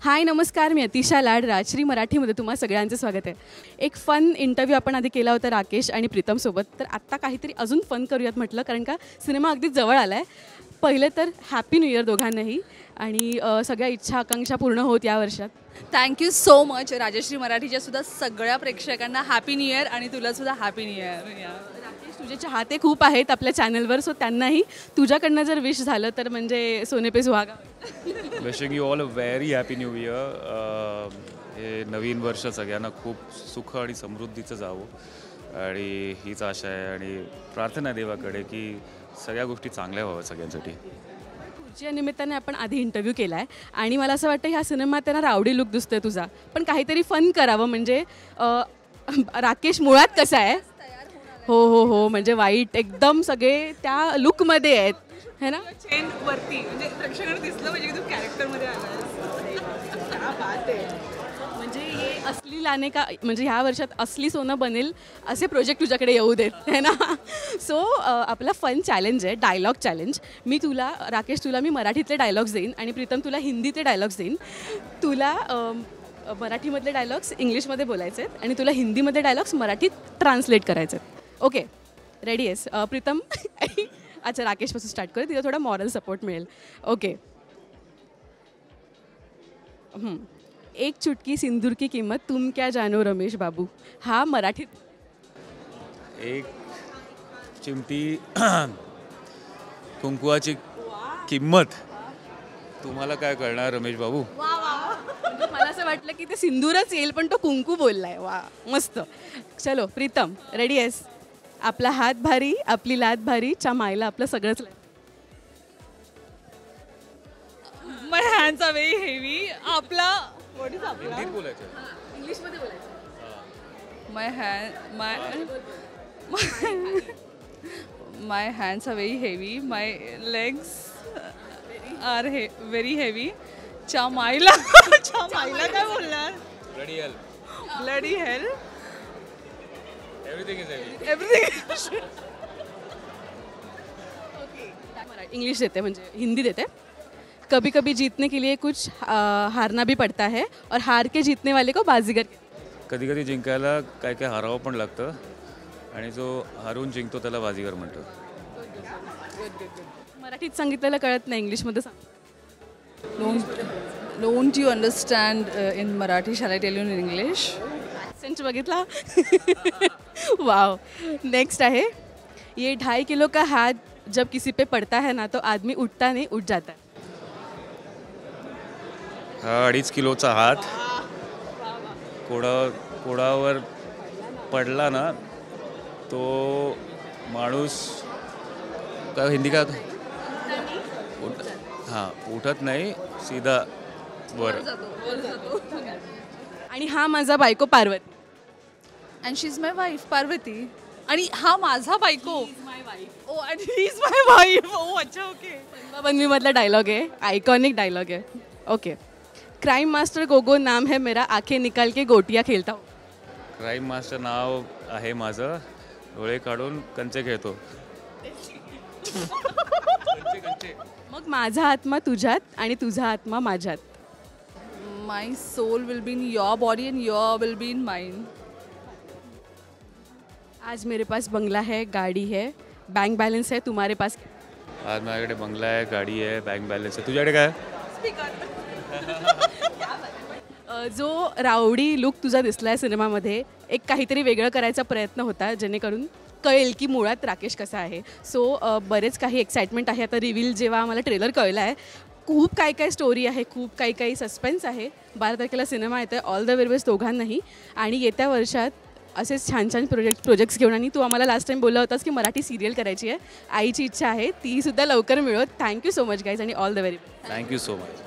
हाय नमस्कार, मी अतिशा लाड, राजश्री मराठीमध्ये तुम्हा सगळ्यांचं स्वागत आहे. एक फन इंटरव्ह्यू आपण आधी केला होता राकेश आणि प्रीतमसोबत. तर आत्ता काहीतरी अजून फन करूयात म्हटलं, कारण का सिनेमा अगदी जवळ आला आहे. पहिले तर हॅपी न्यू इयर दोघांनाही, आणि सगळ्या इच्छा आकांक्षा पूर्ण होत या वर्षात. Thank you so much. राजश्री मराठीच्या सुद्धा सगळ्या प्रेक्षकांना हॅपी न्यू इयर आणि तुला सुद्धा हॅपी न्यू इयर. राकेश, तुझे चाहते खूप आहेत आपल्या चॅनलवर, सो त्यांनाही तुझ्याकडनं जर विश झालं तर म्हणजे सोने पे सुहागा. Wishing you all a very happy new year. हे नवीन वर्ष सगळ्यांना खूप सुख आणि समृद्धीचं जावं आणि हीच आशा आहे आणि प्रार्थना देवाकडे की सगळ्या गोष्टी चांगल्या व्हाव्या सगळ्यांसाठी. पुढच्या निमित्ताने आपण आधी इंटरव्ह्यू केला आहे आणि मला असं वाटतं ह्या सिनेमात त्यांना रावडी लुक दिसतोय तुझा, पण काहीतरी फन करावं. म्हणजे राकेश मुळात कसा आहे? हो हो हो, म्हणजे वाईट एकदम सगळे त्या लुकमध्ये आहेत, है ना? चेन वरती म्हणजे प्रेक्षकांना दिसलं म्हणजे की तू कॅरेक्टरमध्ये आलास. म्हणजे हे असली लाने का, म्हणजे ह्या वर्षात असली सोनं बनेल असे प्रोजेक्ट तुझ्याकडे येऊ देत, है ना? सो आपला फन चॅलेंज आहे, डायलॉग चॅलेंज. मी तुला राकेश, तुला मी मराठीतले डायलॉग्स देईन आणि प्रीतम तुला हिंदीतले डायलॉग्स देईन. तुला मराठीमधले डायलॉग्स इंग्लिशमध्ये बोलायचे आहेत आणि तुला हिंदीमध्ये डायलॉग्स मराठीत ट्रान्सलेट करायचे आहेत. ओके, रेडी आहेस प्रीतम? अच्छा, राकेशपासून स्टार्ट करू, तिला थोडा मॉरल सपोर्ट मिळेल. ओके. एक चुटकी सिंदूर की किंमत तुम क्या जानो रमेश बाबू. हा मराठीत. एक चिमटी कुंकुवाची किंमत तुम्हाला काय कळणार रमेश बाबू. मला असं वाटलं की ते सिंदूरच येईल, पण तो कुंकू बोललाय. वा, मस्त. चलो प्रीतम, रेडी आहेस? आपला हात भारी, आपली लात भारी, च्या मायला आपलं सगळंच. माय हँड्स आर व्हेरी हेवी. आपला व्हॉट इज आपला हिंदीत बोलायचं. इंग्लिशमध्ये बोलायचं. माय हँड्स आर व्हेरी हेवी. माय लेग्स आर व्हेरी हेवी. च्या मायला काय बोलणार? Bloody hell. Bloody hell. Everything is heavy. Everything. English देते, म्हणजे हिंदी देते. कभी कभी जीतने के लिए कुछ हारना भी पड़ता है और हार के जीतने वाले को बाजीगर. कधी कधी जिंकायला काय काय हारावं पण लागतं आणि जो हारून जिंकतो त्याला बाजीगर म्हणतो. मराठीत सांगितलेलं कळत नाही, इंग्लिशमध्ये सांग. Don't you understand in Marathi? Shall I tell you in English? सेंच बघितला. वाव. नेक्स्ट आहे, ये 2.5 किलो का हाथ जब किसी पे पड़ता है ना तो आदमी उठता नहीं उठ जाता है. हा 2.5 किलोचा हात कोडावर पडला ना तो माणूस काय हिंदी काय हां उठत नाही, सीधा वर. आणि हा माझा बायको Parvati. And she's my wife, Parvati. आणि हा माझा बायको. ओ and he's my wife. ओ अच्छा, ओके. बनवी मधला डायलॉग आहे, आयकॉनिक डायलॉग आहे. ओके. क्राइम मास्टर गोगो नाम है मेरा, आंखें निकाल के गोटियां खेळता हूँ. क्राईम मास्टर नाव आहे माझं, डोळे काढून कंचे खेळतो. मग माझा आत्मा तुझ्यात आणि तुझा आत्मा माझ्यात. My soul will be in your body and your will be in mine. आज मेरे पास बंगला है, गाड़ी है, बैंक बैलेंस है, तुम्हारे पास? आज माझ्याकडे बंगला आहे, गाडी आहे, बँक बॅलन्स आहे. तुझ्याकडे काय? जो रावडी लुक तुझा दिसला आहे सिनेमामध्ये, एक काहीतरी वेगळं करायचा प्रयत्न होता जेणेकरून कळेल की मुळात राकेश कसा आहे. सो बरेच काही एक्साइटमेंट आहे. आता रिव्हील जेव्हा आम्हाला ट्रेलर कळलं आहे, खूप काय काय स्टोरी आहे, खूप काही सस्पेन्स आहे. 12 तारखेला सिनेमा येतो आहे. ऑल द वेरी बेस्ट दोघांनाही. आणि येत्या वर्षात असेच छान छान प्रोजेक्ट्स घेऊन. आणि तू आम्हाला लास्ट टाइम बोलला होतास की मराठी सिरियल करायची आहे, आईची इच्छा आहे, ती सुद्धा लवकर मिळवत. थँक्यू सो मच गाईज आणि all the very best. Thank you so much.